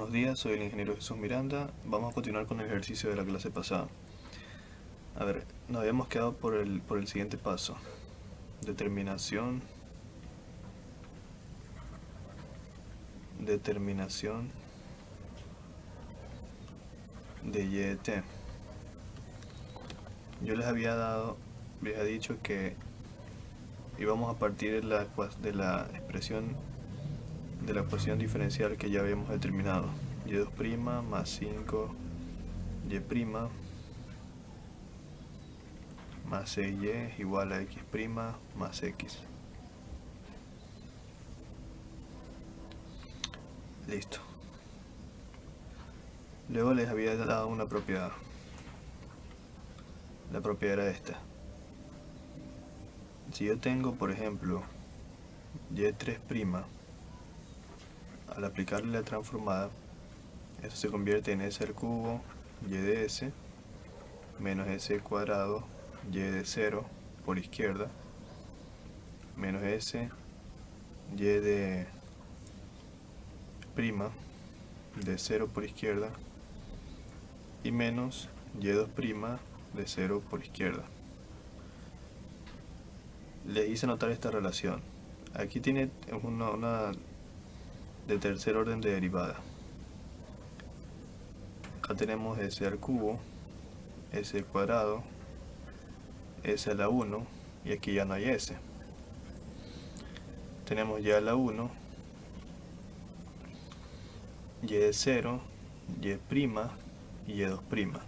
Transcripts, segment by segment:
Buenos días, soy el ingeniero Jesús Miranda. Vamos a continuar con el ejercicio de la clase pasada. A ver, nos habíamos quedado por el siguiente paso. Determinación de y de t. Yo les había dicho que íbamos a partir de la expresión de la ecuación diferencial que ya habíamos determinado. Y2' más 5 y' más 6y es igual a x' más x. Listo. Luego les había dado una propiedad. La propiedad era esta. Si yo tengo, por ejemplo, y3', al aplicarle la transformada, esto se convierte en s al cubo y de s menos s cuadrado y de 0 por izquierda menos s y de prima de 0 por izquierda y menos y2' de 0 por izquierda. Les hice notar esta relación. Aquí tiene una de tercer orden de derivada. Acá tenemos s al cubo, s cuadrado, s a la 1 y aquí ya no hay s. Tenemos y a la 1, y de 0, y' y y2'.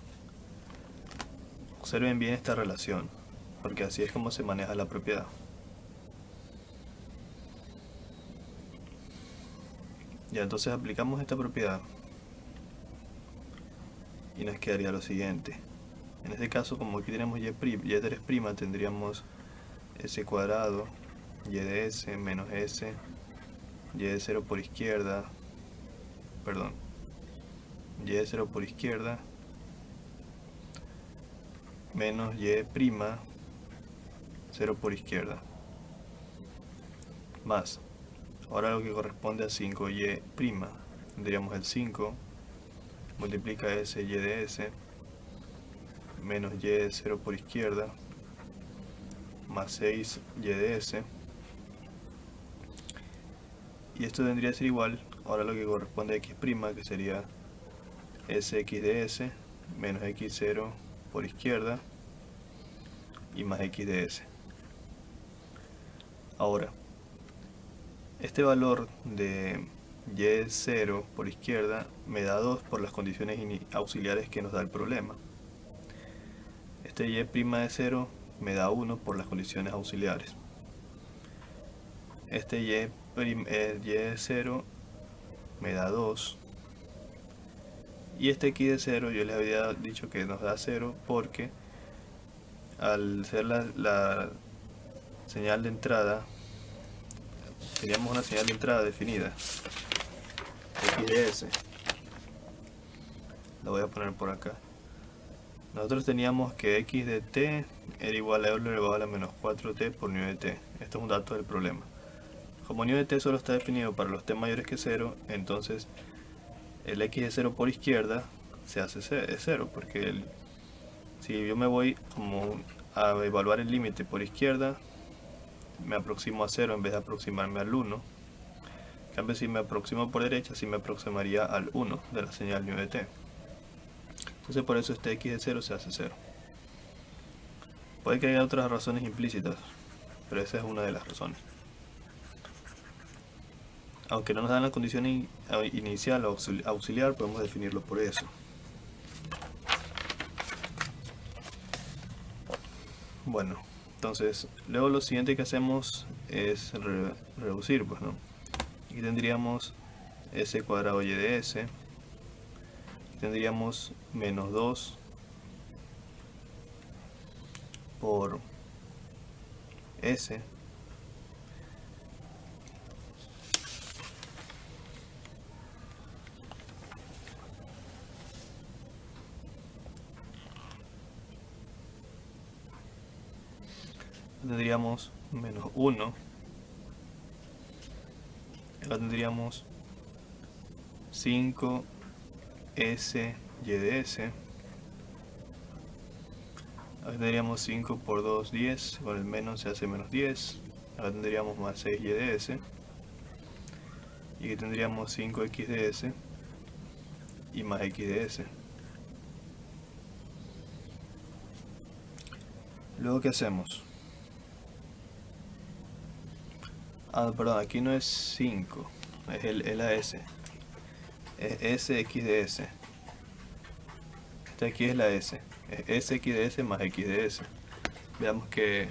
Observen bien esta relación, porque así es como se maneja la propiedad. Ya, entonces aplicamos esta propiedad y nos quedaría lo siguiente. En este caso, como aquí tenemos y3', tendríamos s cuadrado, y de s menos s, y de 0 por izquierda, perdón, y de 0 por izquierda, menos y', 0 por izquierda, más, ahora lo que corresponde a 5y', tendríamos el 5, multiplica s y de s, menos y de 0 por izquierda, más 6 y de s, y esto tendría que ser igual, ahora lo que corresponde a x', que sería sx de s, menos x0 por izquierda, y más x de s. Ahora, este valor de y0 por izquierda me da 2 por las condiciones auxiliares que nos da el problema. Este y' de 0 me da 1 por las condiciones auxiliares. Este y de 0 me da 2. Y este x de 0 yo les había dicho que nos da 0 porque al ser la señal de entrada, teníamos una señal de entrada definida, x de s. La voy a poner por acá. Nosotros teníamos que x de t era igual a elevado a la menos 4t por nu de t. Esto es un dato del problema. Como nu de t solo está definido para los t mayores que 0, entonces el x de 0 por izquierda se hace 0, porque si yo me voy a evaluar el límite por izquierda, me aproximo a 0 en vez de aproximarme al 1. En cambio, si me aproximo por derecha, sí me aproximaría al 1 de la señal nu de t. Entonces por eso este x de 0 se hace 0. Puede que haya otras razones implícitas, pero esa es una de las razones. Aunque no nos dan la condición inicial o auxiliar, podemos definirlo por eso. Bueno, entonces, luego lo siguiente que hacemos es reducir, pues, ¿no? Aquí tendríamos s cuadrado y de s. Tendríamos menos 2 por s tendríamos menos 1. Acá tendríamos 5s y de s. Acá tendríamos 5 por 2, 10, con el menos se hace menos 10. Acá tendríamos más 6y de s. Y aquí tendríamos 5x de s y más x de s. Luego, ¿qué hacemos? Perdón, aquí no es 5, es la s. Es sx de s. Esta aquí es la s. Es sx de s más x de s. Veamos que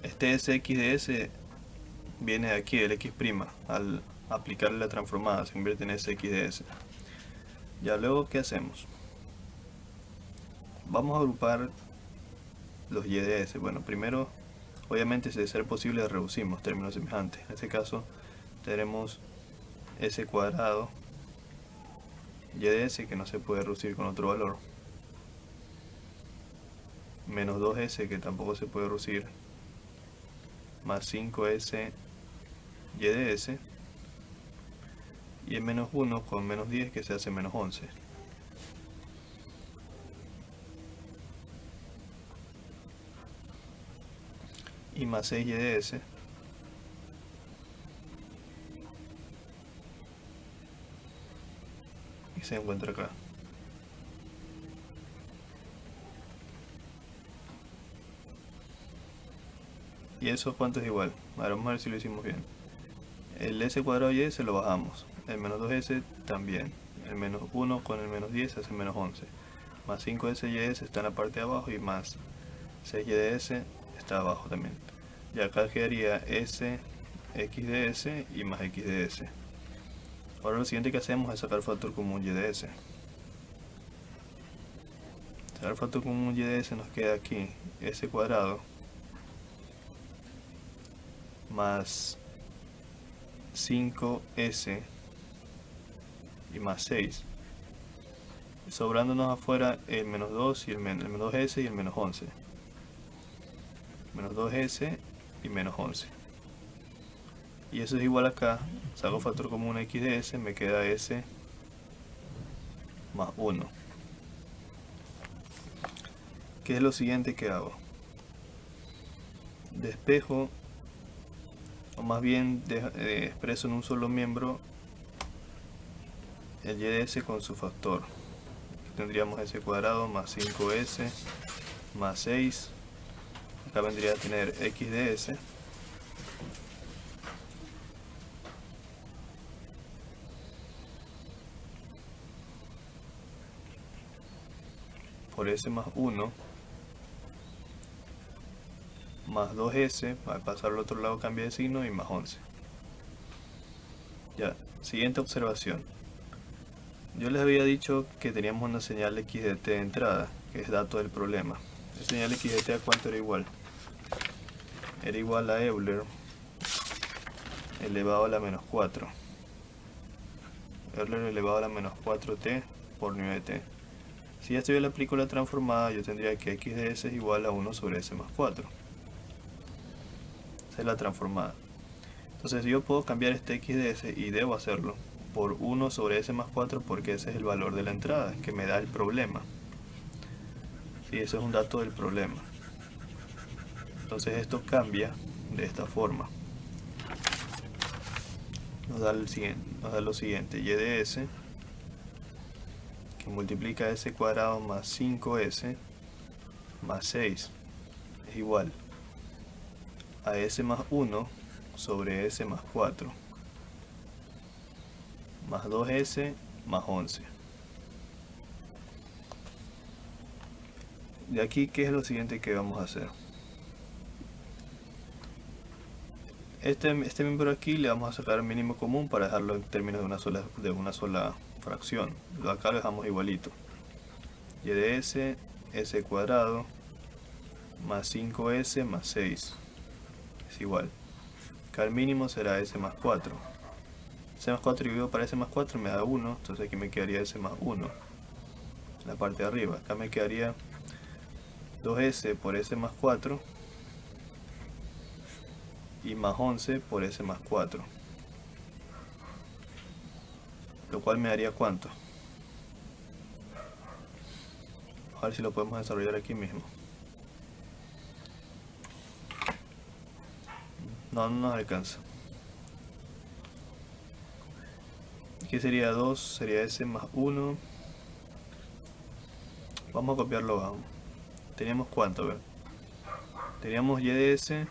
este sx de s viene de aquí, el x'. Al aplicarle la transformada se convierte en sx de s. Ya luego, ¿qué hacemos? Vamos a agrupar los y de s. Bueno, primero, obviamente, si de ser posible, reducimos términos semejantes. En este caso, tenemos s cuadrado y de s, que no se puede reducir con otro valor, menos 2s, que tampoco se puede reducir, más 5s y de s, y el menos 1 con menos 10, que se hace menos 11. Y más 6y de s, y se encuentra acá. ¿Y eso cuánto es igual? Ahora vamos a ver si lo hicimos bien. El s cuadrado y s lo bajamos. El menos 2s también. El menos 1 con el menos 10 hace menos 11. Más 5s y de s está en la parte de abajo, y más 6y de s está abajo también. Y acá quedaría s x de s y más x de s. Ahora lo siguiente que hacemos es sacar el factor común y de s. Sacar el factor común y de s, nos queda aquí s cuadrado más 5s y más 6, sobrándonos afuera el menos 2 y el menos 2s y el menos 11. Menos 2s y menos 11. Y eso es igual acá. Saco factor común x de s, me queda s más 1. ¿Qué es lo siguiente que hago? Despejo, o más bien expreso en un solo miembro el y de s con su factor. Tendríamos s cuadrado más 5s más 6. Acá vendría a tener x de s por s más 1 más 2s, al pasar al otro lado cambia de signo, y más 11. Ya, siguiente observación. Yo les había dicho que teníamos una señal x de t de entrada, que es dato del problema. La señal x de t, ¿a cuánto era igual? Era igual a Euler elevado a la menos 4. Euler elevado a la menos 4t por 9t. Si esto yo le aplico la transformada, yo tendría que x de s es igual a 1 sobre s más 4. Esa es la transformada. Entonces yo puedo cambiar este x de s, y debo hacerlo, por 1 sobre s más 4, porque ese es el valor de la entrada que me da el problema. Sí, eso es un dato del problema. Entonces esto cambia de esta forma. Nos da lo siguiente: y de s, que multiplica s cuadrado más 5s más 6, es igual a s más 1 sobre s más 4 más 2s más 11. De aquí, ¿qué es lo siguiente que vamos a hacer? Este miembro aquí le vamos a sacar el mínimo común para dejarlo en términos de una sola fracción. Acá lo dejamos igualito. Y de s, s cuadrado más 5s más 6 es igual. Acá el mínimo será s más 4. S más 4 dividido para s más 4 me da 1, entonces aquí me quedaría s más 1. La parte de arriba. Acá me quedaría 2s por s más 4 y más 11 por s más 4. lo cual me daría ¿cuánto? A ver si lo podemos desarrollar aquí mismo. No, no nos alcanza. Aquí sería 2, sería S más 1. Vamos a copiarlo abajo. Teníamos ¿cuánto? A ver. Teníamos y de S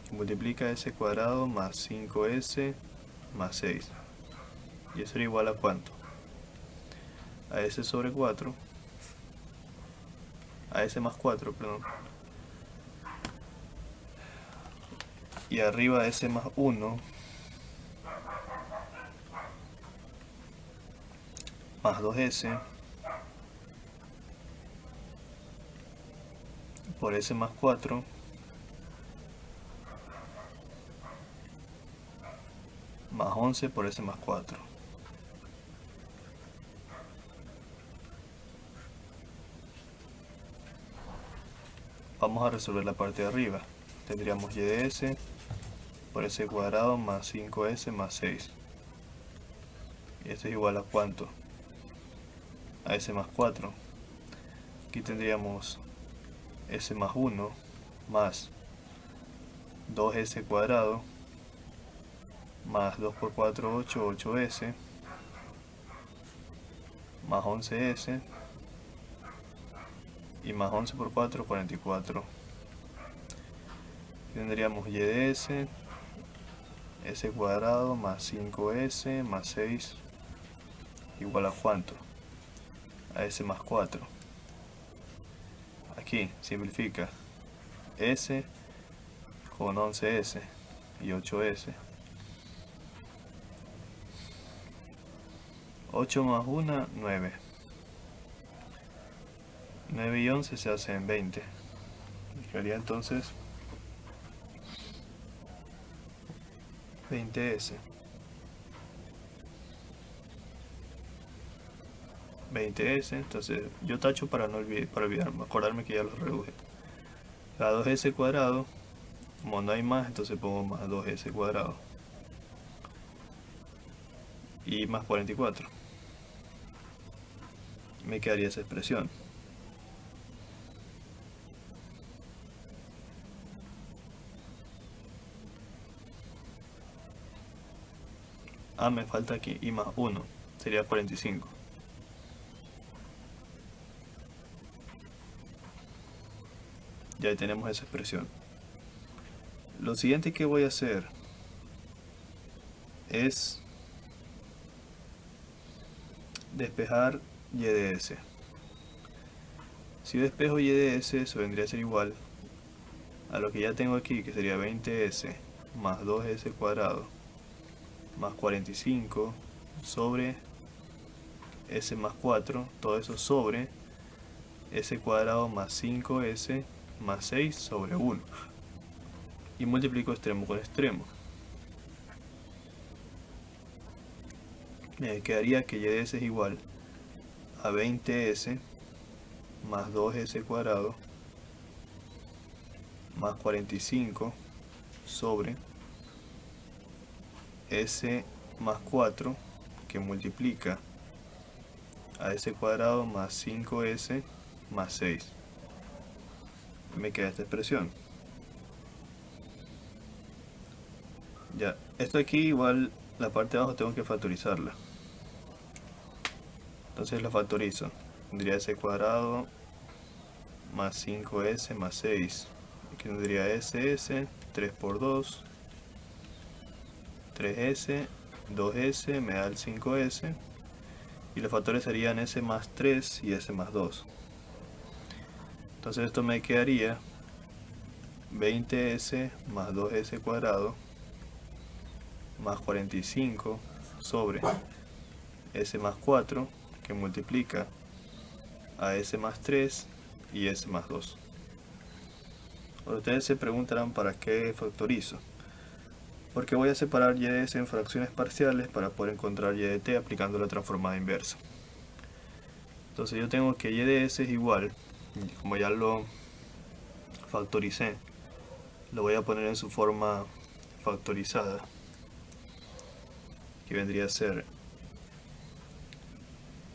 que multiplica S cuadrado más 5S más 6. Y eso era igual a ¿cuánto? A S sobre 4. A S más 4, perdón. Y arriba S más 1 más 2S por S más 4 más 11 por S más 4. Vamos a resolver la parte de arriba. Tendríamos y de S por S cuadrado más 5S más 6. Y esto es igual a ¿cuánto? A S más 4. Aquí tendríamos S más 1 más 2S cuadrado más 2 por 4, 8, 8S más 11S y más 11 por 4, 44. Tendríamos y de S, S cuadrado más 5S más 6 igual a ¿cuánto? A S más 4. Aquí simplifica S con 11S y 8S. 8 más 1, 9. 9 y 11 se hacen 20. Quedaría entonces 20S. 20S, entonces yo tacho para no olvidarme, acordarme que ya lo reduje. A 2S cuadrado, como no hay más, entonces pongo más 2S cuadrado. Y más 44. Me quedaría esa expresión. Ah, me falta aquí, y más 1, sería 45. Ya tenemos esa expresión. Lo siguiente que voy a hacer es despejar y de S. Si yo despejo y de S, eso vendría a ser igual a lo que ya tengo aquí, que sería 20S más 2S cuadrado más 45 sobre S más 4, todo eso sobre S cuadrado más 5S más 6 sobre 1. Y multiplico extremo con extremo. Me quedaría que y de S es igual a 20S más 2S cuadrado más 45 sobre S más 4 que multiplica a S cuadrado más 5S más 6. Me queda esta expresión. Ya, esto aquí igual la parte de abajo tengo que factorizarla. Entonces la factorizo. Tendría S cuadrado más 5S más 6. Aquí tendría SS, 3 por 2, 3S, 2S, me da el 5S. Y los factores serían S más 3 y S más 2. Entonces esto me quedaría 20S más 2S cuadrado más 45 sobre S más 4 que multiplica a S más 3 y S más 2. Ahora ustedes se preguntarán para qué factorizo. Porque voy a separar y de S en fracciones parciales para poder encontrar y de t aplicando la transformada inversa. Entonces yo tengo que y de S es igual, como ya lo factoricé, lo voy a poner en su forma factorizada, que que vendría a ser,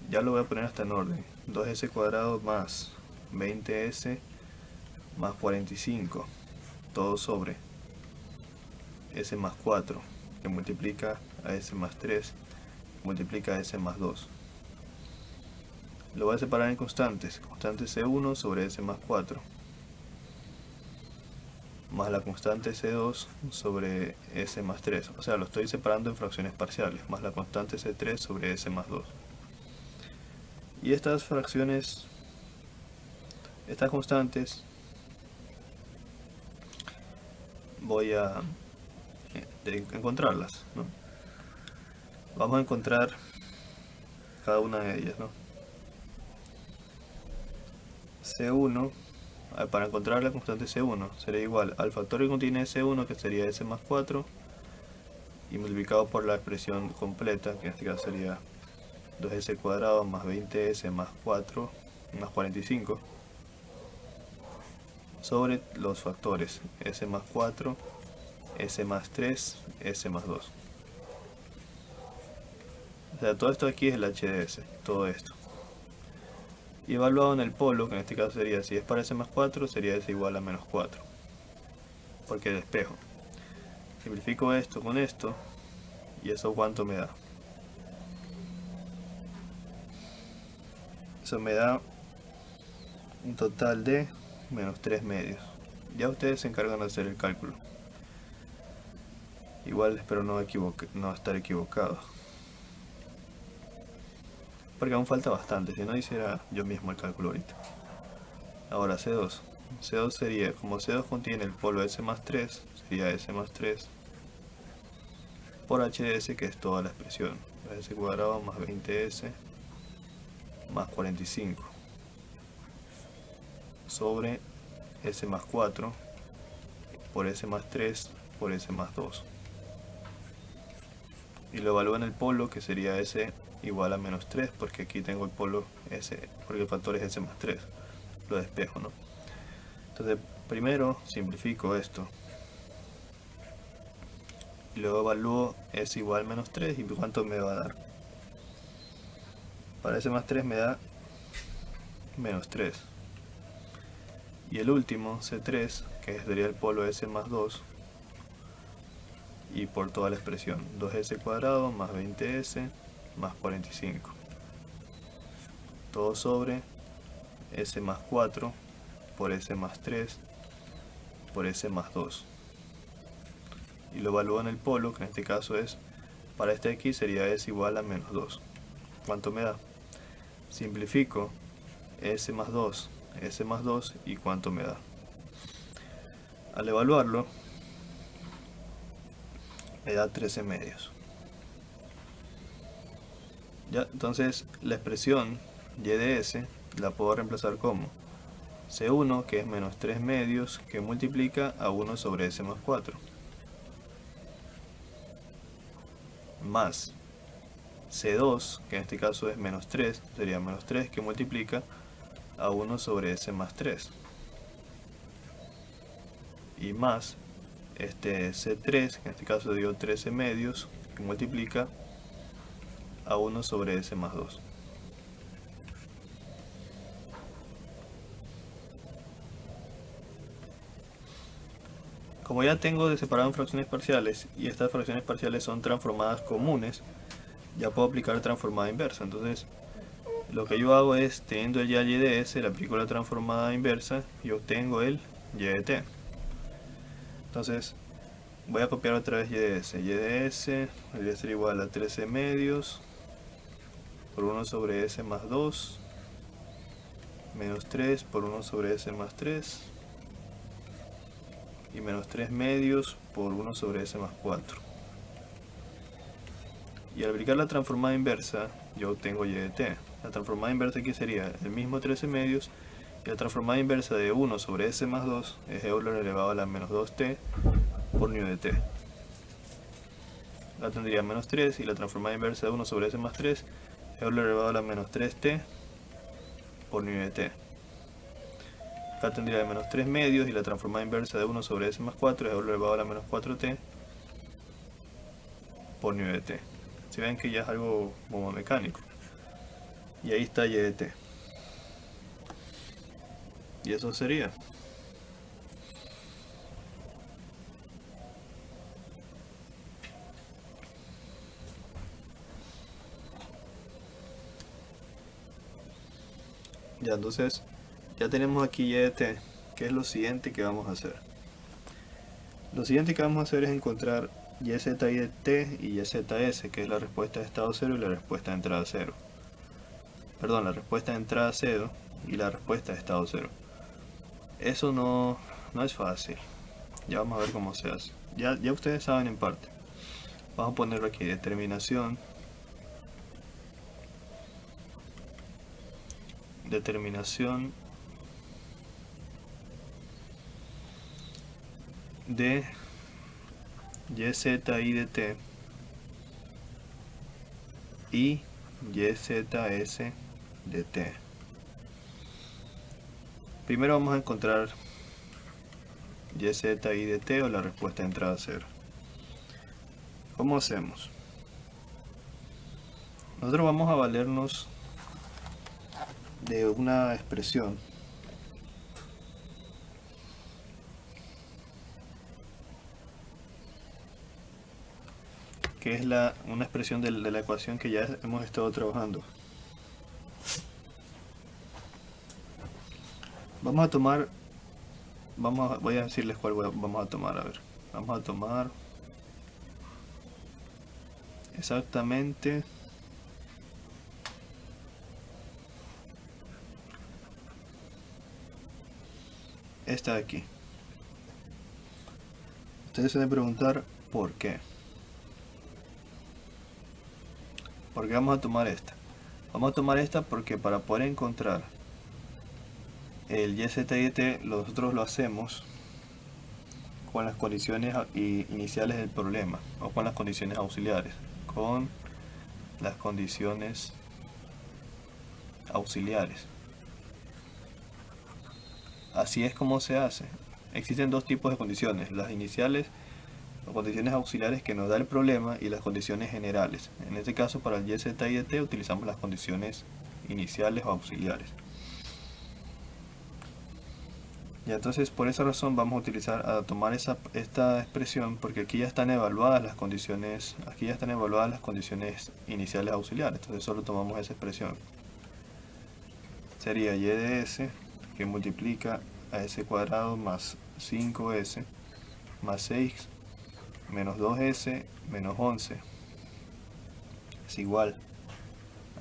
ya lo voy a poner hasta en orden, 2s cuadrado más 20s más 45, todo sobre s más 4, que multiplica a s más 3, multiplica a s más 2. Lo voy a separar en constantes, constante C1 sobre S más 4, más la constante C2 sobre S más 3, o sea, lo estoy separando en fracciones parciales, más la constante C3 sobre S más 2. Y estas fracciones, estas constantes, voy a encontrarlas, ¿no? Vamos a encontrar cada una de ellas, ¿no? C1, para encontrar la constante C1 sería igual al factor que contiene C1, que sería S más 4, y multiplicado por la expresión completa, que en este caso sería 2s cuadrado más 20s más 4 más 45, sobre los factores s más 4, s más 3, s más 2. O sea, todo esto aquí es el h de s, todo esto. Y evaluado en el polo, que en este caso sería, si es para s más 4, sería s igual a menos 4, porque despejo. Simplifico esto con esto, y eso ¿cuánto me da? Eso me da un total de menos 3 medios. Ya ustedes se encargan de hacer el cálculo. Igual espero no estar equivocado, porque aún falta bastante, si no hiciera yo mismo el cálculo ahorita. Ahora C2. C2 sería, como C2 contiene el polo S más 3, sería S más 3 por H de S, que es toda la expresión. S cuadrado más 20S más 45 sobre S más 4 por S más 3 por S más 2. Y lo evalúo en el polo, que sería S igual a menos 3, porque aquí tengo el polo S, porque el factor es S más 3. Lo despejo, ¿no? Entonces, primero simplifico esto. Y luego evalúo S igual a menos 3 y cuánto me va a dar. Para S más 3 me da menos 3. Y el último, C3, que sería el polo S más 2, y por toda la expresión, 2s cuadrado más 20s más 45, todo sobre s más 4 por s más 3 por s más 2. Y lo evalúo en el polo, que en este caso es, para este aquí sería s igual a menos 2. ¿Cuánto me da? Simplifico s más 2 y ¿cuánto me da? Al evaluarlo me da 13 medios. Ya, entonces la expresión y de s la puedo reemplazar como C1, que es menos 3 medios, que multiplica a 1 sobre S más 4, más C2, que en este caso es menos 3, sería menos 3, que multiplica a 1 sobre S más 3, y más este C3, que en este caso dio 13 medios, que multiplica a 1 sobre S más 2. Como ya tengo de separado en fracciones parciales, y estas fracciones parciales son transformadas comunes, ya puedo aplicar transformada inversa. Entonces, lo que yo hago es, teniendo ya y de s, le aplico la transformada inversa y obtengo el y de t. Entonces, voy a copiar otra vez y de s. Y de s debería ser igual a 13 medios por 1 sobre s más 2, menos 3 por 1 sobre s más 3, y menos 3 medios por 1 sobre s más 4. Y al aplicar la transformada inversa, yo obtengo y de t. La transformada inversa aquí sería el mismo 13 medios, y la transformada inversa de 1 sobre s más 2 es Euler elevado a la menos 2t por nu de t. La tendría menos 3, y la transformada inversa de 1 sobre s más 3 es Euler elevado a la menos 3t por nu de t. Acá tendría de menos 3 medios, y la transformada inversa de 1 sobre s más 4 es Euler elevado a la menos 4t por nu de t. Si ven que ya es algo como mecánico. Y ahí está y de t. Y eso sería. Ya, entonces ya tenemos aquí y de t. ¿Qué es lo siguiente que vamos a hacer? Lo siguiente que vamos a hacer es encontrar YZ y de t y YZS, que es la respuesta de estado 0 y la respuesta de entrada 0. Perdón, la respuesta de entrada 0 y la respuesta de estado 0. Eso no es fácil. Ya vamos a ver cómo se hace. Ya ustedes saben en parte. Vamos a ponerlo aquí, determinación de YZ y de t y YZS de t. Primero vamos a encontrar YZ y de t o la respuesta de entrada 0. ¿Cómo hacemos? Nosotros vamos a valernos de una expresión que es una expresión de la ecuación que ya hemos estado trabajando. Vamos a tomar, voy a decirles cuál vamos a tomar, a ver. Vamos a tomar exactamente esta de aquí. Ustedes se deben preguntar ¿por qué? ¿Por qué vamos a tomar esta? Vamos a tomar esta porque para poder encontrar el YZ y t nosotros lo hacemos con las condiciones iniciales del problema o con las condiciones auxiliares. Con las condiciones auxiliares. Así es como se hace. Existen dos tipos de condiciones, las iniciales o condiciones auxiliares que nos da el problema y las condiciones generales. En este caso para el YZ y de t utilizamos las condiciones iniciales o auxiliares. Y entonces por esa razón vamos a tomar esta expresión porque aquí ya están evaluadas las condiciones, iniciales auxiliares, entonces solo tomamos esa expresión. Sería y de s que multiplica a s cuadrado más 5s más 6 menos 2s menos 11 es igual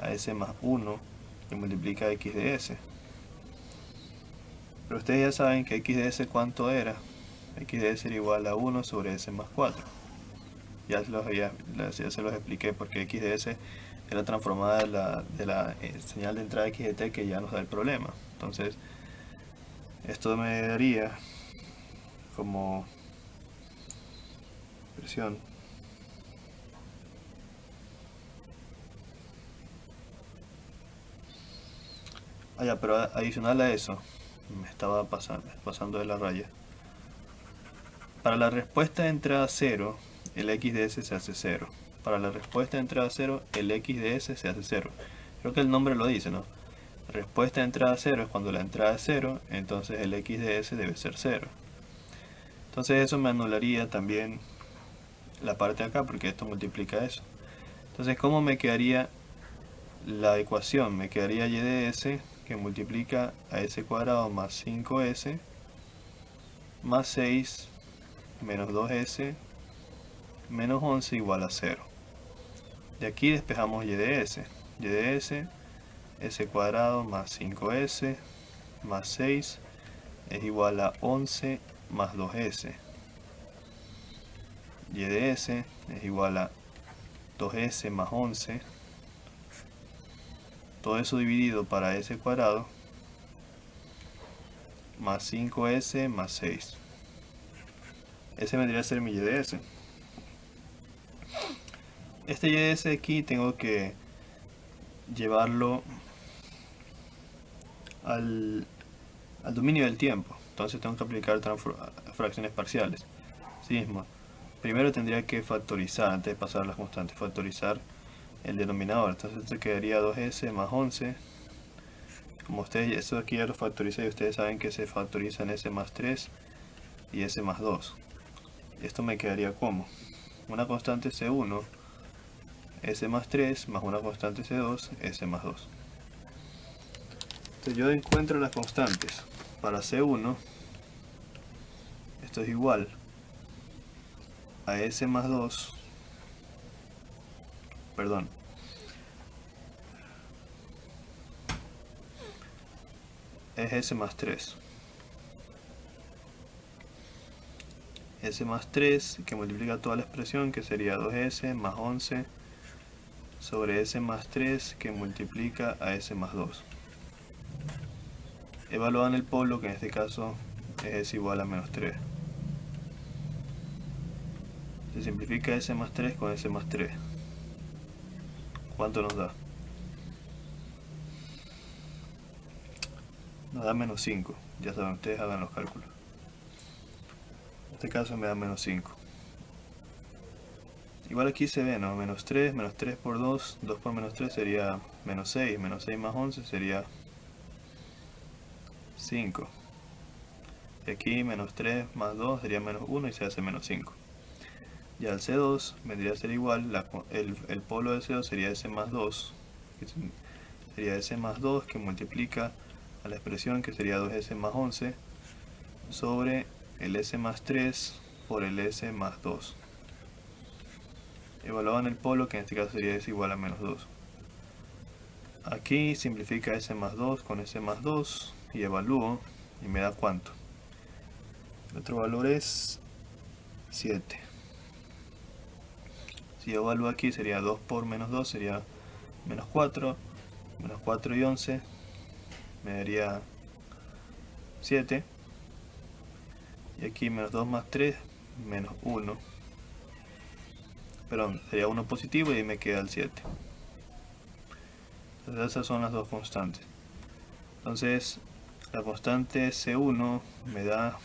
a s más 1 que multiplica a x de s. Pero ustedes ya saben que x de s ¿cuánto era? X de s era igual a 1 sobre s más 4. Ya se los expliqué porque x de s es la transformada de la señal de entrada x de t que ya nos da el problema. Entonces, esto me daría como expresión pero adicional a eso, me estaba pasando de la raya. Para la respuesta de entrada 0, el x de s se hace 0. Para la respuesta de entrada 0, el x de s se hace 0. Creo que el nombre lo dice, ¿no? Respuesta de entrada 0 es cuando la entrada es 0, entonces el x de s debe ser 0. Entonces eso me anularía también la parte de acá, porque esto multiplica eso. Entonces, ¿cómo me quedaría la ecuación? Me quedaría y de s que multiplica a s cuadrado más 5s más 6 menos 2s menos 11 igual a 0. De aquí despejamos y de s. Y de s, s cuadrado más 5s más 6 es igual a 11 más 2s. Y de s es igual a 2s más 11. Todo eso dividido para s cuadrado más 5s más 6. Ese vendría a ser mi y de s. Este y de s aquí tengo que llevarlo al dominio del tiempo. Entonces tengo que aplicar fracciones parciales. Así mismo, primero tendría que factorizar, antes de pasar a las constantes, factorizar el denominador. Entonces esto quedaría 2s más 11. Como ustedes, esto aquí ya lo factoriza y ustedes saben que se factorizan s más 3 y s más 2. Esto me quedaría como una constante C1, s más 3 más una constante C2, s más 2. Entonces yo encuentro las constantes. Para C1, esto es igual a s más 2, perdón, es s más 3. S más 3 que multiplica toda la expresión, que sería 2s más 11 sobre s más 3 que multiplica a s más 2. Evaluado en el polo, que en este caso es s igual a menos 3. Se simplifica s más 3 con s más 3. ¿Cuánto nos da? Nos da menos 5. Ya saben, ustedes hagan los cálculos. En este caso me da menos 5. Igual aquí se ve, ¿no? Menos 3 por 2, 2 por menos 3 sería menos 6. Menos 6 más 11 sería 5. Y aquí menos 3 más 2 sería menos 1 y se hace menos 5. Ya el C2 vendría a ser igual, el polo de C2 sería S más 2, que sería S más 2 que multiplica a la expresión que sería 2S más 11 sobre el S más 3 por el S más 2. Evaluado en el polo, que en este caso sería S igual a menos 2. Aquí simplifica S más 2 con S más 2 y evalúo y me da ¿cuánto? El otro valor es 7. Si yo evalúo aquí sería 2 por menos 2 sería menos 4. Menos 4 y 11 me daría 7. Y aquí menos 2 más 3 menos 1. Perdón, sería 1 positivo y ahí me queda el 7. Entonces esas son las dos constantes. Entonces la constante C1 me da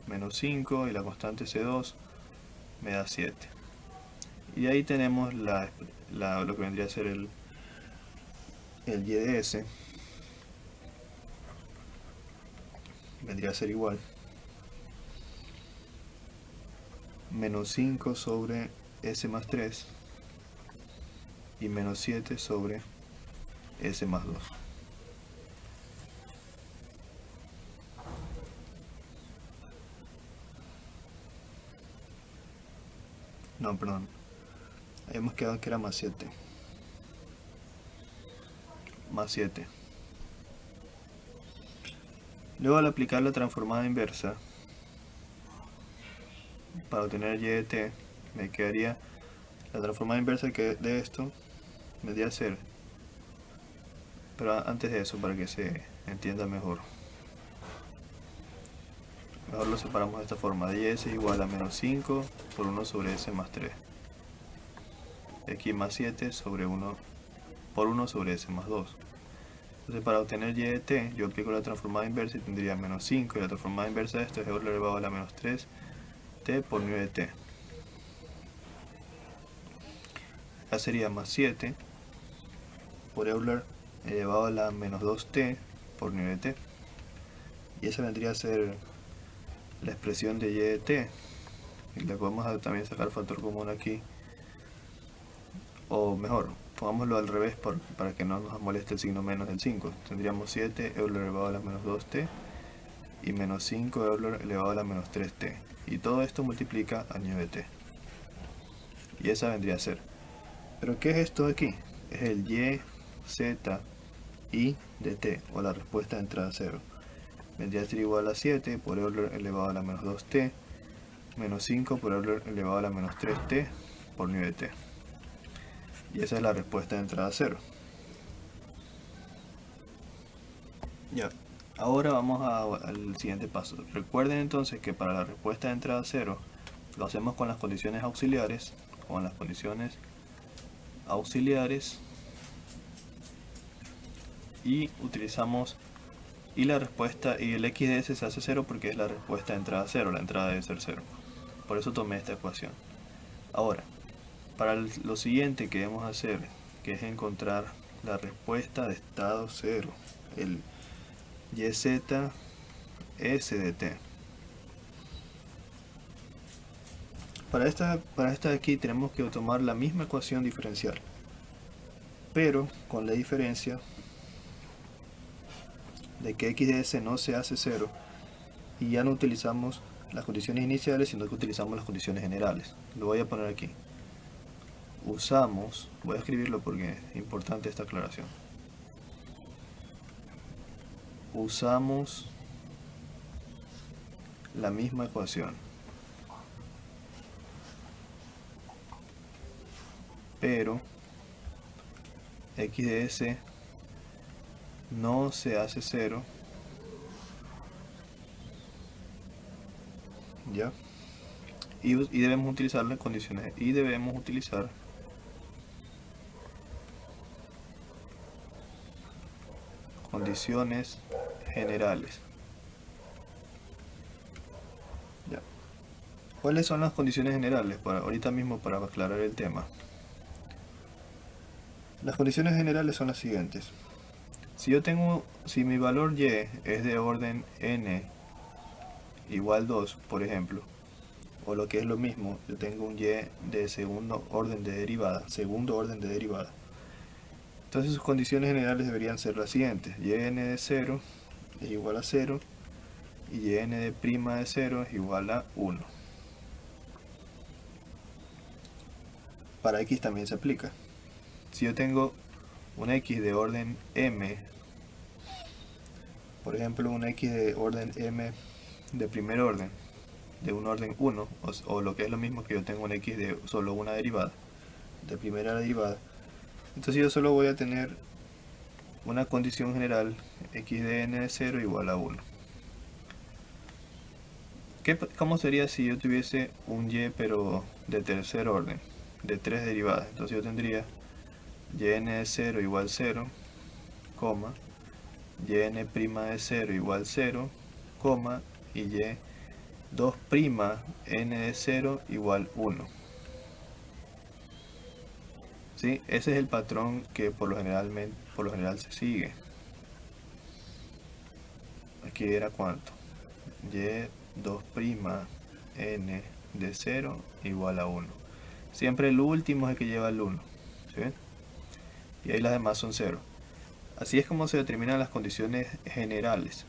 menos 5 y la constante C2 me da 7. Y ahí tenemos lo que vendría a ser el y de S. Vendría a ser igual menos 5 sobre S más 3 y menos 7 sobre S más 2. No, perdón. Habíamos quedado que era más 7. Más 7. Luego al aplicar la transformada inversa, para obtener y de t, me quedaría la transformada inversa que de esto vendría a ser, pero antes de eso, para que se entienda mejor lo separamos de esta forma. De s igual a menos 5 por 1 sobre s más 3. Y aquí más 7 sobre 1 por 1 sobre s más 2. Entonces para obtener y de t, yo aplico la transformada inversa y tendría menos 5. Y la transformada inversa de esto es Euler elevado a la menos 3 t por nu de t. Acá sería más 7 por Euler elevado a la menos 2t por nu de t. Y esa vendría a ser la expresión de y de t. Y le podemos también sacar factor común aquí. O mejor, pongámoslo al revés para que no nos moleste el signo menos del 5. Tendríamos 7 Euler elevado a la menos 2t y menos 5 Euler elevado a la menos 3t. Y todo esto multiplica a nu de t. Y esa vendría a ser. ¿Pero qué es esto de aquí? Es el y, z, i de t, o la respuesta de entrada 0. Vendría a ser igual a 7 por Euler elevado a la menos 2t, menos 5 por Euler elevado a la menos 3t por nu de t. Y esa es la respuesta de entrada 0. Ya, ahora vamos al siguiente paso. Recuerden entonces que para la respuesta de entrada 0 lo hacemos con las condiciones auxiliares, y utilizamos la respuesta, y el x de s se hace 0 porque es la respuesta de entrada 0, la entrada debe ser 0. Por eso tomé esta ecuación. Ahora, para lo siguiente que debemos hacer que es encontrar la respuesta de estado 0, el YZ S de t. Para esta de aquí tenemos que tomar la misma ecuación diferencial, pero con la diferencia de que x de s no se hace 0 y ya no utilizamos las condiciones iniciales, sino que utilizamos las condiciones generales. Lo voy a poner aquí. Voy a escribirlo porque es importante esta aclaración. Usamos la misma ecuación, pero x de s no se hace 0, ¿ya? Y debemos utilizar las condiciones, y debemos utilizar condiciones generales. ¿Ya? ¿Cuáles son las condiciones generales? Ahorita mismo, para aclarar el tema. Las condiciones generales son las siguientes. Si mi valor y es de orden n igual 2, por ejemplo, o lo que es lo mismo, yo tengo un y de segundo orden de derivada, entonces sus condiciones generales deberían ser las siguientes: yn de 0 es igual a 0 y yn de prima de 0 es igual a 1. Para x también se aplica. Si yo tengo una x de orden m, por ejemplo una x de orden m de primer orden, de un orden 1, o lo que es lo mismo que yo tengo una x de solo una derivada, de primera derivada, entonces yo solo voy a tener una condición general, x de n de 0 igual a 1. ¿Cómo sería si yo tuviese un y pero de tercer orden, de 3 derivadas? Entonces yo tendría yn de 0 igual 0, yn prima de 0 igual 0, y y 2' n de 0 igual 1. ¿Sí? Ese es el patrón que por lo general se sigue. Aquí era cuánto, y 2' n de 0 igual a 1. Siempre el último es el que lleva el 1, ¿sí? Y ahí las demás son 0. Así es como se determinan las condiciones generales.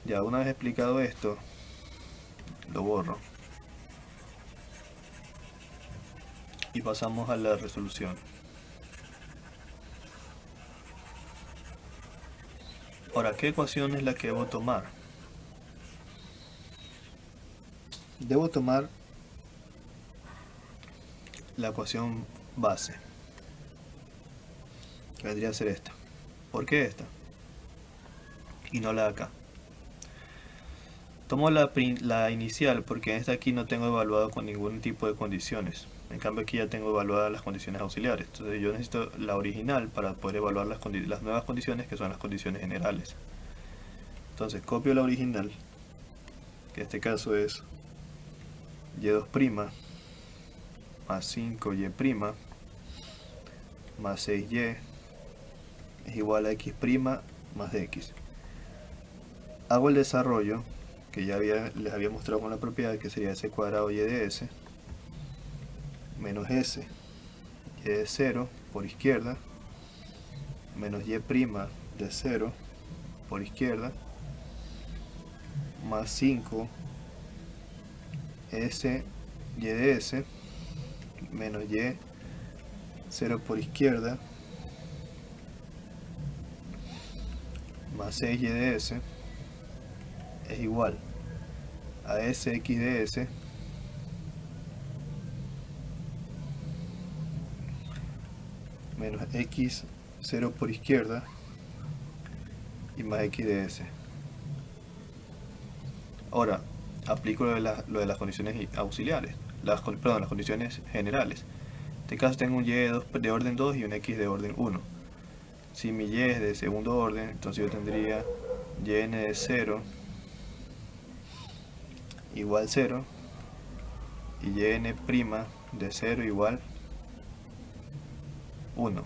Ya una vez explicado esto, lo borro y pasamos a la resolución. Ahora, ¿qué ecuación es la que debo tomar? Debo tomar la ecuación base, que vendría a ser esta. ¿Por qué esta? Y no la de acá. Tomo la inicial porque esta aquí no tengo evaluado con ningún tipo de condiciones. En cambio aquí ya tengo evaluadas las condiciones auxiliares. Entonces yo necesito la original para poder evaluar las nuevas condiciones, que son las condiciones generales. Entonces copio la original, que en este caso es y2' más 5y' más 6y es igual a x' más x. Hago el desarrollo que ya les había mostrado con la propiedad, que sería s cuadrado y de s menos s y de 0 por izquierda menos y' de 0 por izquierda más 5 s y de s menos y 0 por izquierda más 6 y de s es igual a sx de s menos x 0 por izquierda y más x de s. Ahora aplico lo de las condiciones auxiliares, las condiciones generales. En este caso tengo un y de orden 2 y un x de orden 1. Si mi y es de segundo orden, entonces yo tendría yn de 0 igual 0 y yn' de 0 igual 1.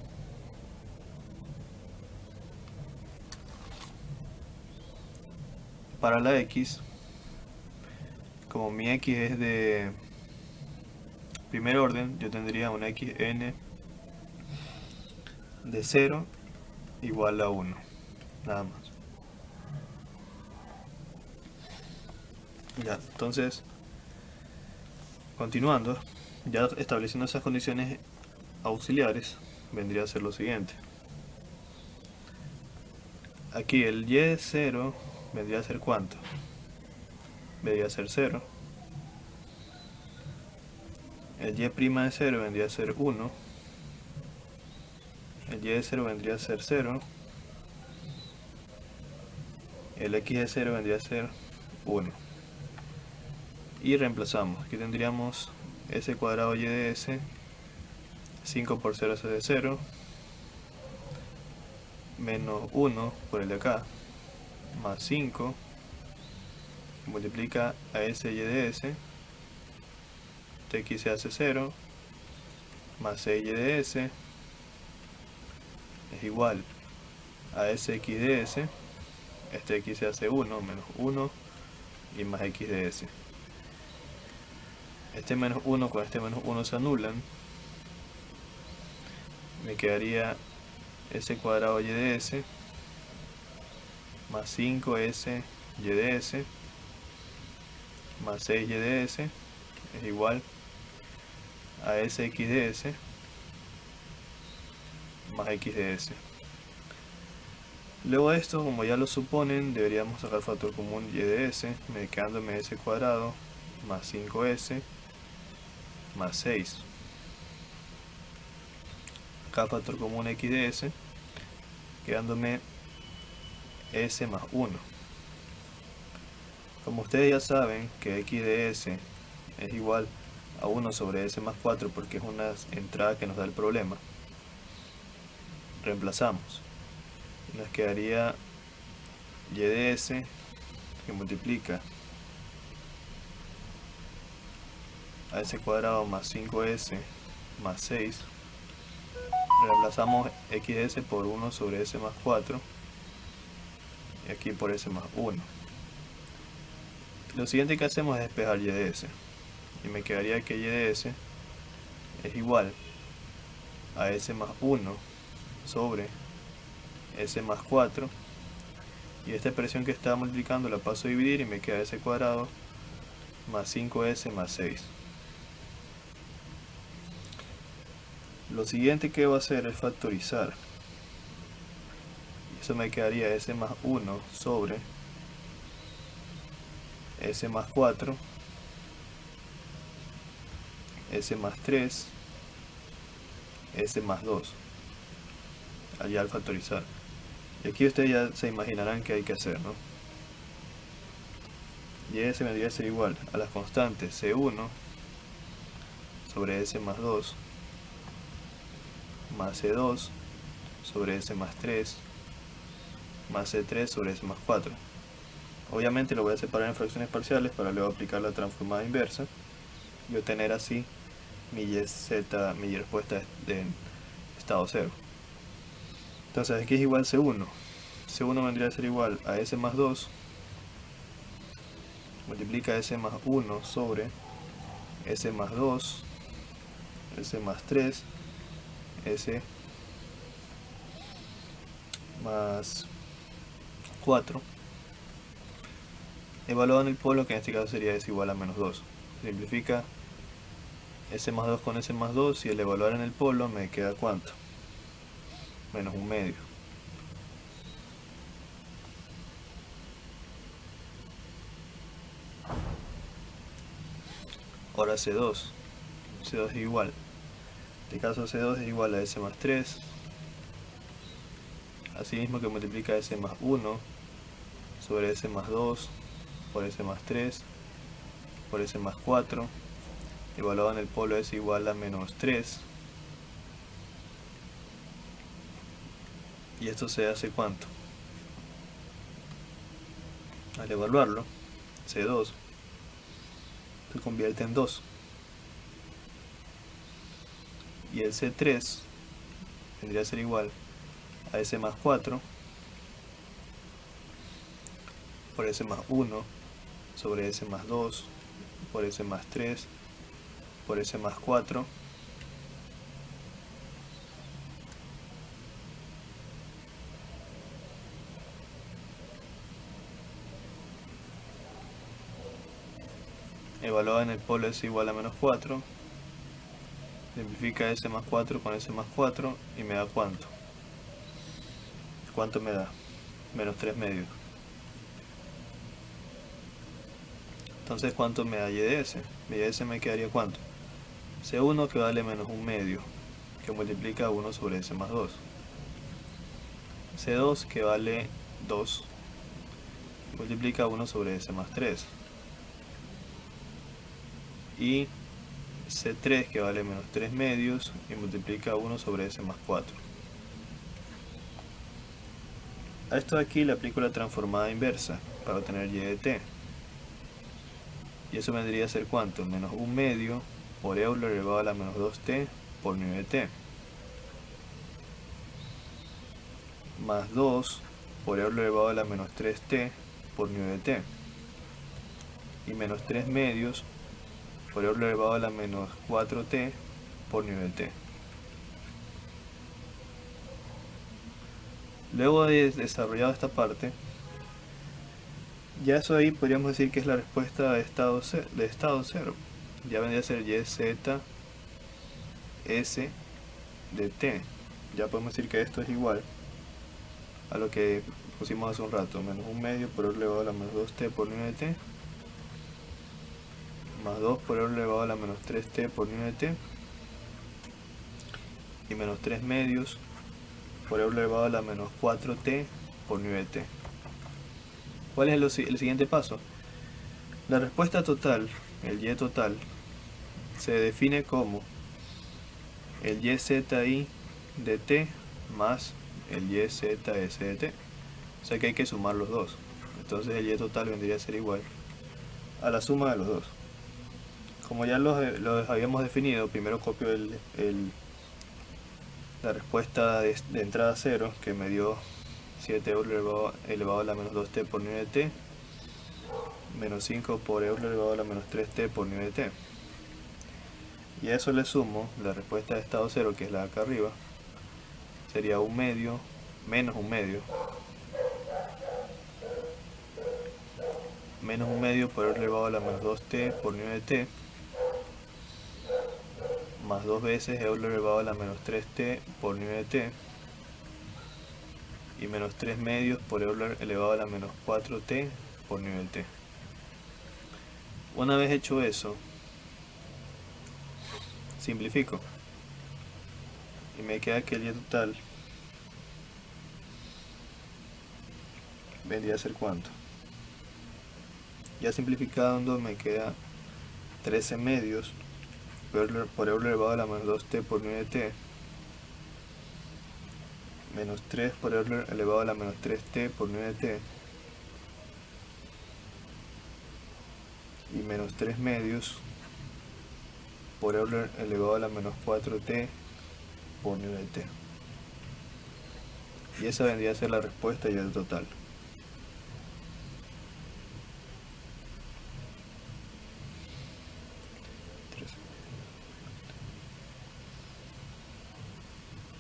Para la x, como mi x es de primer orden, yo tendría una xn de 0 igual a 1, nada más. Ya, entonces, continuando, ya estableciendo esas condiciones auxiliares, vendría a ser lo siguiente. Aquí el y de 0 vendría a ser ¿cuánto? Vendría a ser 0. El y' de 0 vendría a ser 1. El y de 0 vendría a ser 0. El x de 0 vendría a ser 1. Y reemplazamos. Aquí tendríamos s cuadrado y de s. 5 por 0 es de 0. Menos 1 por el de acá. Más 5. Multiplica a s y de s. X se hace 0. Más 6 y de s. Es igual a sx de s. Este x se hace 1 menos 1 y más x de s. Este menos 1 con este menos 1 se anulan. Me quedaría s cuadrado y de s más 5s y de s más 6y de s es igual a sx de s más x de s. Luego de esto, como ya lo suponen, deberíamos sacar factor común y de s, quedándome s cuadrado más 5s más 6. Acá factor común x de s, quedándome s más 1. Como ustedes ya saben que x de s es igual a 1 sobre s más 4 porque es una entrada que nos da el problema, reemplazamos. Nos quedaría y de s que multiplica a s cuadrado más 5s más 6. Reemplazamos x de s por 1 sobre s más 4 y aquí por s más 1. Lo siguiente que hacemos es despejar y de s y me quedaría que y de s es igual a s más 1 sobre s más 4 y esta expresión que estaba multiplicando la paso a dividir y me queda s cuadrado más 5s más 6. Lo siguiente que voy a hacer es factorizar. Eso me quedaría s más 1 sobre s más 4, s más 3, s más 2, allá al factorizar. Y aquí ustedes ya se imaginarán qué hay que hacer, ¿no? Y s vendría a ser igual a las constantes c1 sobre s más 2 más c2 sobre s más 3 más c3 sobre s más 4. Obviamente lo voy a separar en fracciones parciales para luego aplicar la transformada inversa y obtener así mi respuesta de estado 0. Entonces aquí es igual c1. c1 vendría a ser igual a s más 2 multiplica s más 1 sobre s más 2, s más 3, s más 4, evaluado en el polo, que en este caso sería s igual a menos 2. Simplifica s más 2 con s más 2 y el evaluar en el polo me queda ¿cuánto? Menos 1/2. Ahora C2 es igual, en este caso C2 es igual a S más 3, asimismo que multiplica S más 1 sobre S más 2 por S más 3 por S más 4, evaluado en el polo S igual a menos 3, y esto se hace ¿cuánto? Al evaluarlo, C2 se convierte en 2 y el C3 vendría a ser igual a S más 4 por S más 1 sobre S más 2 por S más 3 por S más 4 evaluada en el polo S igual a menos 4, simplifica S más 4 con S más 4 y me da ¿cuánto? ¿Cuánto me da? Menos 3 medios. Entonces, ¿cuánto me da Y de S? Y de S me quedaría ¿cuánto? C1 que vale menos 1 medio, que multiplica 1 sobre S más 2. C2 que vale 2, multiplica 1 sobre S más 3. Y C3 que vale menos 3 medios y multiplica 1 sobre S más 4. A esto de aquí le aplico la transformada inversa para obtener Y de t. Y eso vendría a ser ¿cuánto? Menos 1 medio por Euler elevado a la menos 2t por nu de t. Más 2 por Euler elevado a la menos 3t por nu de t. Y menos 3 medios por Euler elevado a la menos 4t por nu de t. Luego de desarrollado esta parte, ya eso ahí podríamos decir que es la respuesta de estado cero. Ya vendría a ser y z s de t. Ya podemos decir que esto es igual a lo que pusimos hace un rato, menos 1 medio por Euler elevado a la menos 2t por nu de t, más 2 por Euler elevado a la menos 3t por nu de t, y menos 3 medios por Euler elevado a la menos 4t por nu de t. ¿Cuál es el siguiente paso? La respuesta total, el y total, se define como el yzi de t más el yzs de t. O sea que hay que sumar los dos. Entonces el y total vendría a ser igual a la suma de los dos. Como ya los habíamos definido, primero copio la respuesta de entrada 0, que me dio 7 Euler elevado a la menos 2t por nu de t, menos 5 por Euler elevado a la menos 3t por nu de t. Y a eso le sumo la respuesta de estado 0, que es la de acá arriba, sería 1 medio menos 1 medio por Euler elevado a la menos 2t por nu de t, más 2 veces Euler elevado a la menos 3t por nu de t, y menos 3 medios por Euler elevado a la menos 4t por nu de t. Una vez hecho eso, simplifico y me queda que el y total vendría a ser ¿cuánto? Ya simplificando me queda 13 medios por Euler elevado a la menos 2t por nu de t, menos 3 por Euler elevado a la menos 3t por nu de t, y menos 3 medios por Euler elevado a la menos 4t por nu de t. Y esa vendría a ser la respuesta y el total.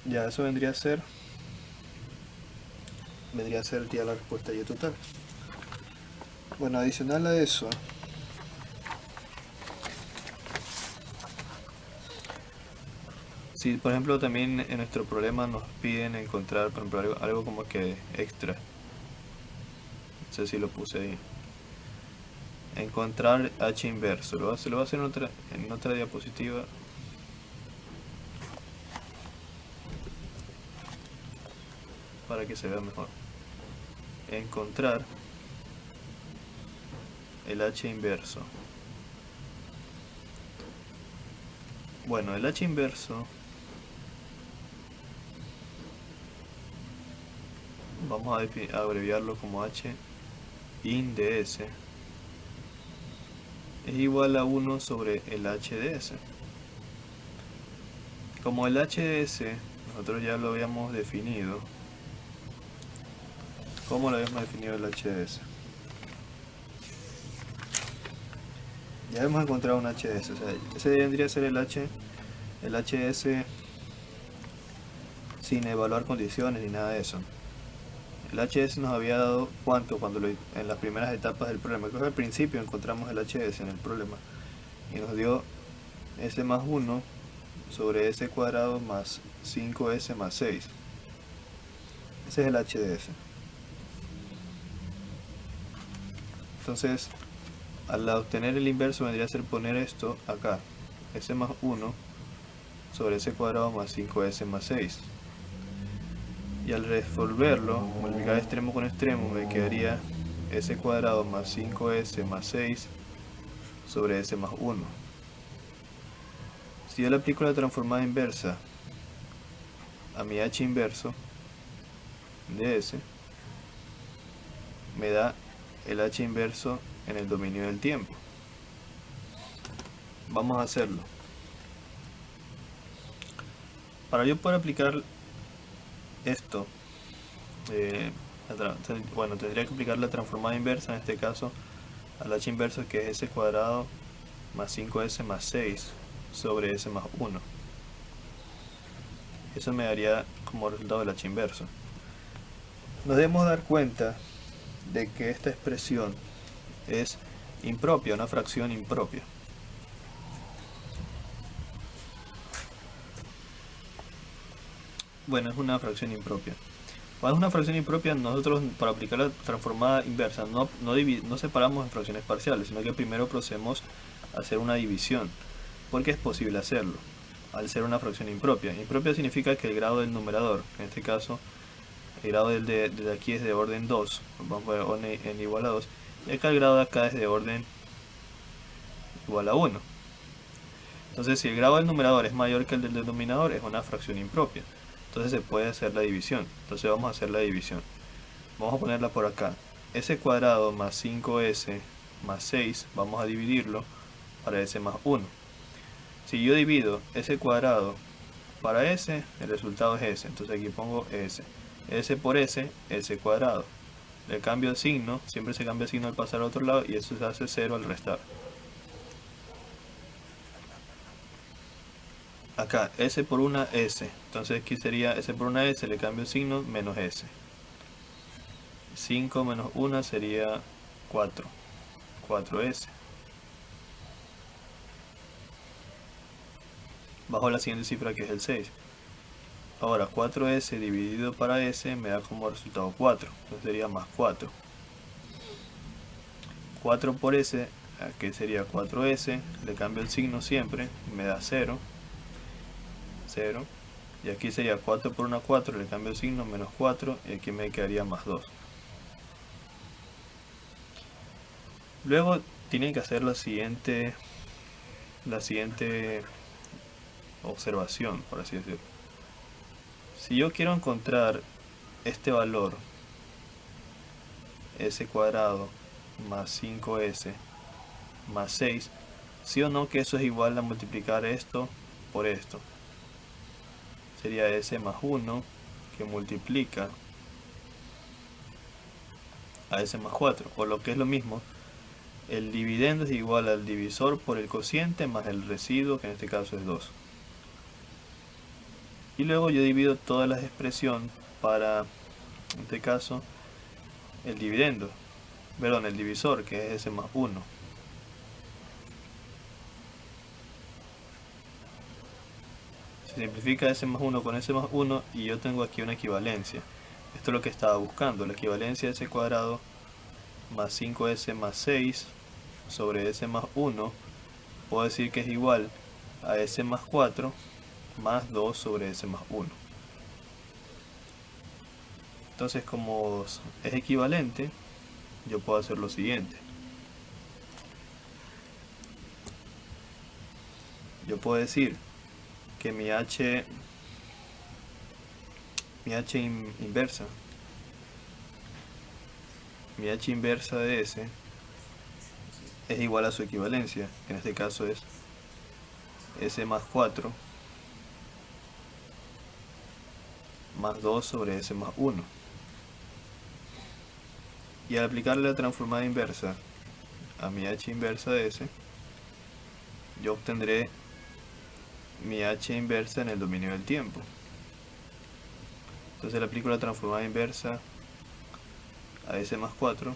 Ya eso vendría a ser ya la respuesta y total. Bueno, adicional a eso, si por ejemplo también en nuestro problema nos piden encontrar, por ejemplo, algo como que extra, no sé si lo puse ahí, encontrar h inverso, se lo voy a hacer en otra diapositiva. Para que se vea mejor. Encontrar el h inverso. Bueno, el h inverso vamos a abreviarlo como h in de s, es igual a 1 sobre el h de s. Como el h de s nosotros ya lo habíamos definido. ¿Cómo lo habíamos definido el HS? Ya hemos encontrado un HS, o sea, ese vendría a ser el HS sin evaluar condiciones ni nada de eso. El HS nos había dado cuánto en las primeras etapas del problema. Creo que al principio encontramos el HS en el problema y nos dio S más 1 sobre S cuadrado más 5S más 6. Ese es el HDS. Entonces, al obtener el inverso vendría a ser poner esto acá, S más 1 sobre S cuadrado más 5S más 6. Y al resolverlo, multiplicar extremo con extremo, me quedaría S cuadrado más 5S más 6 sobre S más 1. Si yo le aplico la transformada inversa a mi H inverso de S, me da el H inverso en el dominio del tiempo. Vamos a hacerlo. Para yo poder aplicar esto, bueno, tendría que aplicar la transformada inversa, en este caso al H inverso, que es S cuadrado más 5S más 6 sobre S más 1. Eso me daría como resultado el H inverso. Nos debemos dar cuenta de que esta expresión es impropia, una fracción impropia. Bueno, es una fracción impropia. Cuando es una fracción impropia, nosotros para aplicar la transformada inversa no separamos en fracciones parciales, sino que primero procedemos a hacer una división, porque es posible hacerlo al ser una fracción impropia. Impropia significa que el grado del numerador, en este caso el grado de aquí es de orden 2, vamos a poner orden n igual a 2, y acá el grado de acá es de orden igual a 1. Entonces, si el grado del numerador es mayor que el del denominador, es una fracción impropia. Entonces se puede hacer la división. Entonces vamos a hacer la división. Vamos a ponerla por acá. S cuadrado más 5S más 6, vamos a dividirlo para S más 1. Si yo divido S cuadrado para S, el resultado es S. Entonces aquí pongo S. S por S, S cuadrado. Le cambio el signo, siempre se cambia el signo al pasar al otro lado y eso se hace 0 al restar. Acá, S por una S. Entonces aquí sería S por una S, le cambio el signo, menos S. 5 menos 1 sería 4. 4S. Bajo la siguiente cifra que es el 6. Ahora 4S dividido para S me da como resultado 4. Entonces sería más 4. 4 por S, aquí sería 4S. Le cambio el signo siempre, me da 0. 0. Y aquí sería 4 por 1, 4, le cambio el signo, menos 4, y aquí me quedaría más 2. Luego tienen que hacer la siguiente observación, por así decirlo. Si yo quiero encontrar este valor, S cuadrado más 5S más 6, sí o no que eso es igual a multiplicar esto por esto. Sería S más 1 que multiplica a S más 4, o lo que es lo mismo, el dividendo es igual al divisor por el cociente más el residuo, que en este caso es 2. Y luego yo divido todas las expresiones para, en este caso, el divisor, que es S más 1. Se simplifica S más 1 con S más 1 y yo tengo aquí una equivalencia. Esto es lo que estaba buscando, la equivalencia de S cuadrado más 5S más 6 sobre S más 1. Puedo decir que es igual a S más 4 más 2 sobre S más 1. Entonces, como es equivalente, yo puedo hacer lo siguiente. Yo puedo decir que mi H inversa de S es igual a su equivalencia, que en este caso es S más 4 más 2 sobre S más 1. Y al aplicarle la transformada inversa a mi h inversa de S, yo obtendré mi h inversa en el dominio del tiempo. Entonces le aplico la transformada inversa a S más 4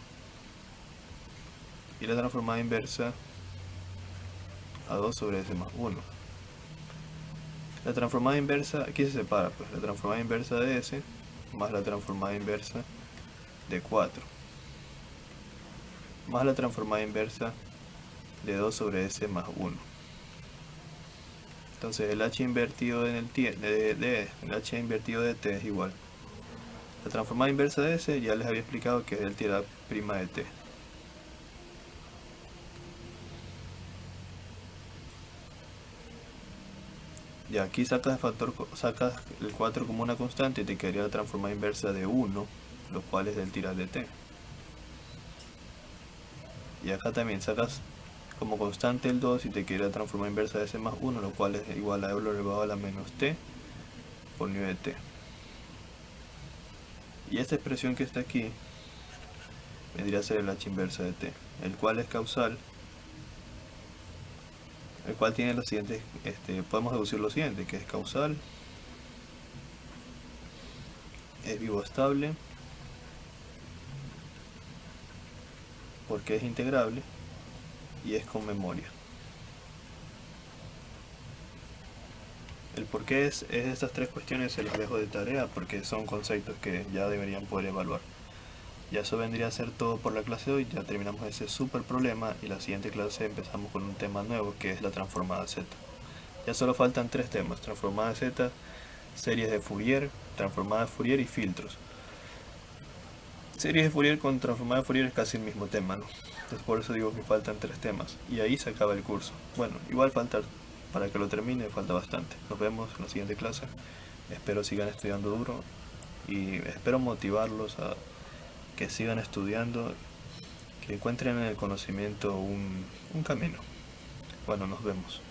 y la transformada inversa a 2 sobre S más 1. La transformada inversa, aquí se separa, pues la transformada inversa de S más la transformada inversa de 4 más la transformada inversa de 2 sobre S más 1. Entonces el h invertido en el el h invertido de t es igual. La transformada inversa de S ya les había explicado que es el tierra prima de t. Y aquí sacas el 4 como una constante y te quedaría la transformada inversa de 1, lo cual es del tira de t. Y acá también sacas como constante el 2 y te queda la transformada inversa de S más 1, lo cual es igual a lo elevado a la menos t por nu de t. Y esta expresión que está aquí vendría a ser el h inversa de t, el cual es causal, el cual tiene los siguientes, podemos deducir lo siguiente, que es causal, es vivo estable, porque es integrable y es con memoria. El por qué es estas tres cuestiones se las dejo de tarea porque son conceptos que ya deberían poder evaluar. Ya eso vendría a ser todo por la clase de hoy, ya terminamos ese super problema y la siguiente clase empezamos con un tema nuevo que es la transformada Z. Ya solo faltan tres temas: transformada Z, series de Fourier, transformada de Fourier y filtros. Series de Fourier con transformada de Fourier es casi el mismo tema, ¿no? Entonces por eso digo que faltan tres temas y ahí se acaba el curso. Bueno, igual falta, para que lo termine falta bastante. Nos vemos en la siguiente clase. Espero sigan estudiando duro y espero motivarlos a que sigan estudiando, que encuentren en el conocimiento un camino. Bueno, nos vemos.